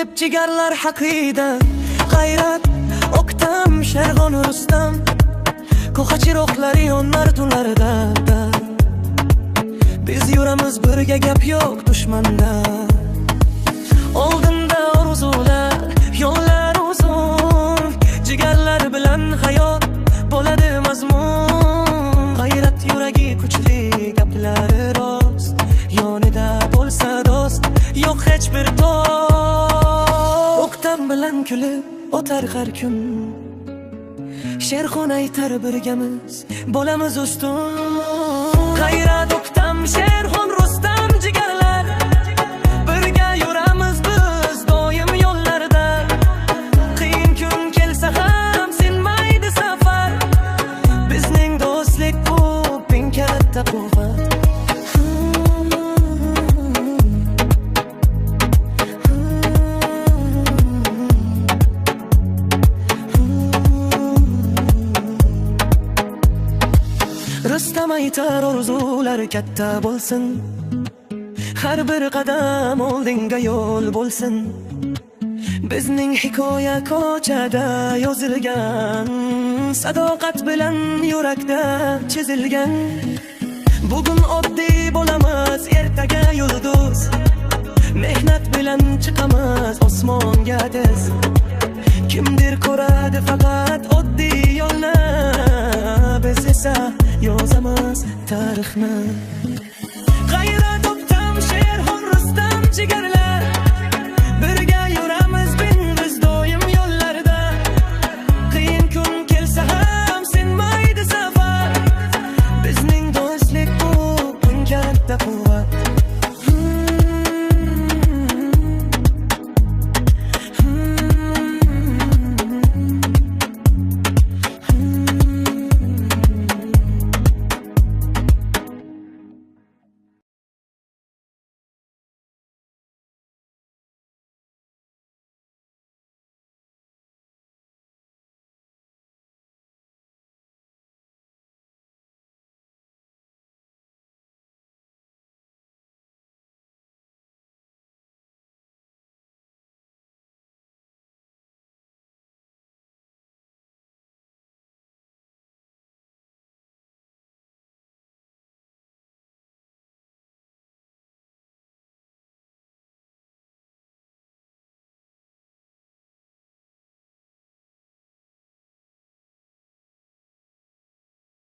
deb jigarlar haqida. G'ayrat, O'ktam, Sherg'on, Rustam, ko'ha chiroqlari yonar tunlarda. Biz yuramiz birga, gap yo'q dushmanda. Oldinda orzular, yo'llar uzun, jigarlar bilan hayot bo'ladi mazmun. G'ayrat yuragi kuchli, gaplari rost, yonida bo'lsa do'st, yo'q hech bir do'st. O'ktam bilan kulib o'tar har kun, Sherxon aytar birgamiz bo'lamiz ustun. G'ayrat, O'ktam, Sherxon, Rustam, jigarlar, birga yuramiz biz doim yo'llarda. Qiyin kun kelsa ham sinmaydi safar, bizning do'stlik bu bin katta quvvat. Rustam aytar orzular katta bo'lsin, har bir qadam oldinga yo'l bo'lsin. Bizning hikoya ko'chada yozilgan, sadoqat bilan yurakda chizilgan. Bugun oddiy bo'lamiz, ertaga yulduz, mehnat bilan chiqamiz osmonga tez. Kimdir ko'radi faqat oddiy yo'lni, biz esa yozamiz tarixni. G'ayrat, O'ktam, Sherxon, Rustam, jigarlar.